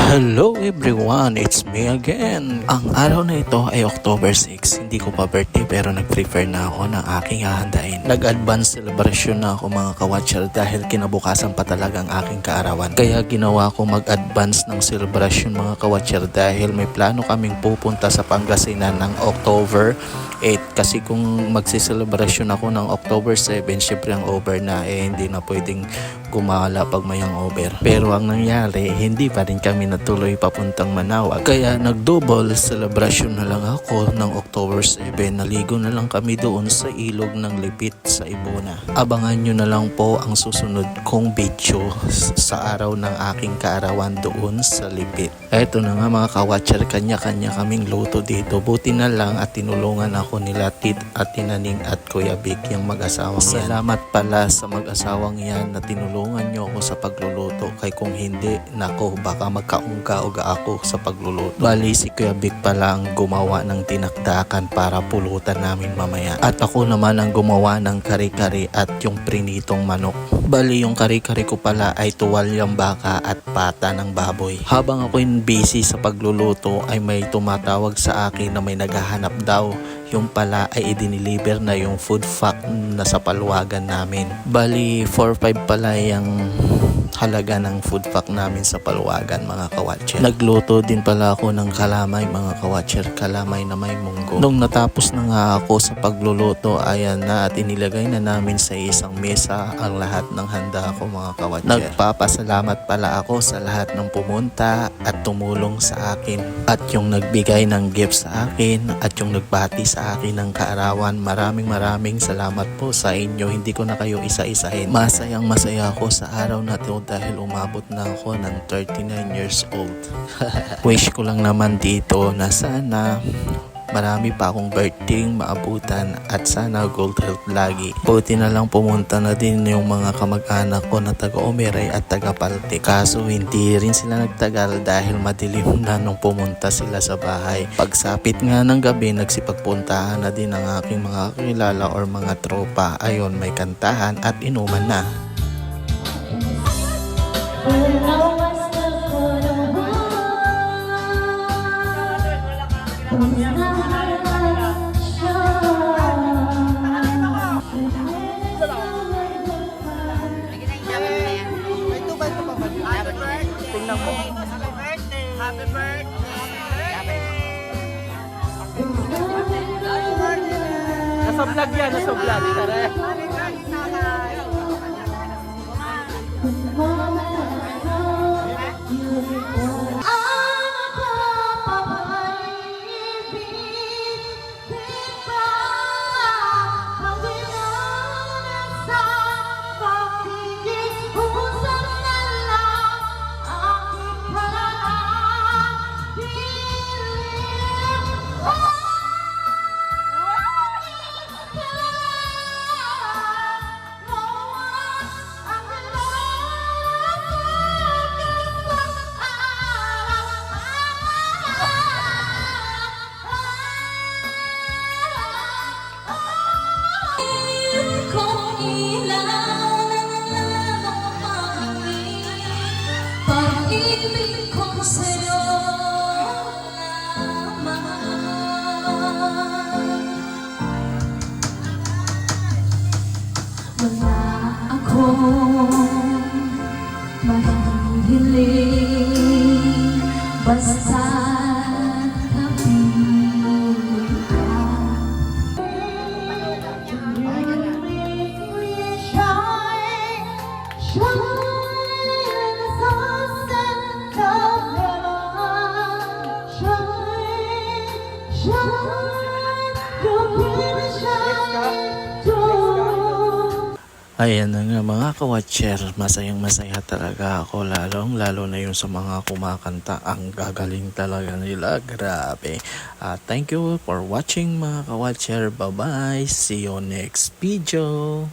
Hello everyone, it's me again. Ang araw na ito ay October 6. Hindi ko pa birthday pero nag-prepare na ako ng aking hahandain. Nag-advance celebration na ako mga ka-watcher dahil kinabukasan pa talaga ang aking kaarawan. Kaya ginawa ko mag-advance ng celebration mga ka-watcher dahil may plano kaming pupunta sa Pangasinan ng October 8. Kasi kung magsicelebration ako ng October 7, syempre ang over na hindi na pwedeng gumala pag may over. Pero ang nangyari, hindi pa rin kami natuloy papuntang Manaoag. Kaya nag-double celebration na lang ako ng October 7. Naligo na lang kami doon sa ilog ng Lipit sa Ibona. Abangan nyo na lang po ang susunod kong video sa araw ng aking kaarawan doon sa Lipit. Eto na nga mga ka-watcher, kanya-kanya kaming luto dito. Buti na lang at tinulungan ako nila Tit at Tinaning at Kuya Vic, yung mag-asawang yan. Salamat pala sa mag-asawang yan na tinulungan nyo ako sa pagluluto. Kay kung hindi, nako, baka magkaungga-uga ako sa pagluluto. Bali si Kuya Vic pala ang gumawa ng tinakdakan para pulutan namin mamaya. At ako naman ang gumawa ng kare-kare at yung prinitong manok. Bali yung kare-kare ko pala ay tuwalyang baka at pata ng baboy. Habang ako'y busy sa pagluluto ay may tumatawag sa akin na may naghahanap daw. Yung pala ay idiniliver na yung food pack na sa paluwagan namin. Bali 4-5 pala yung halaga ng food pack namin sa paluwagan mga ka-watcher. Nagluto din pala ako ng kalamay mga ka-watcher, kalamay na may munggo. Nung natapos na nga ako sa pagluluto, ayan na at inilagay na namin sa isang mesa ang lahat ng handa ko mga ka-watcher. Nagpapasalamat pala ako sa lahat ng pumunta at tumulong sa akin at yung nagbigay ng gift sa akin at yung nagbati sa akin ng kaarawan. Maraming salamat po sa inyo. Hindi ko na kayo isa-isahin. Masayang masaya ako sa araw na ito dahil umabot na ako ng 39 years old. Wish ko lang naman dito na sana marami pa akong birthday maabutan at sana gold health lagi. Buti na lang pumunta na din yung mga kamag-anak ko na taga-Umiray at taga-Palte. Kaso hindi rin sila nagtagal dahil madilim na nung pumunta sila sa bahay. Pagsapit nga ng gabi, nagsipagpuntahan na din ang aking mga kakilala or mga tropa. Ayon, may kantahan at inuman na. Tingnan mo. Happy birthday! Nasa vlog yan, nasa vlog. Tara. Wala akong mahihiling basta kapiling ka. Shine sa center shine, your beauty shine through. Ayan na nga mga ka-watcher, masayang masaya talaga ako, lalo na yung sa mga kumakanta, ang gagaling talaga nila, grabe. Thank you for watching mga ka-watcher, bye bye, see you next video.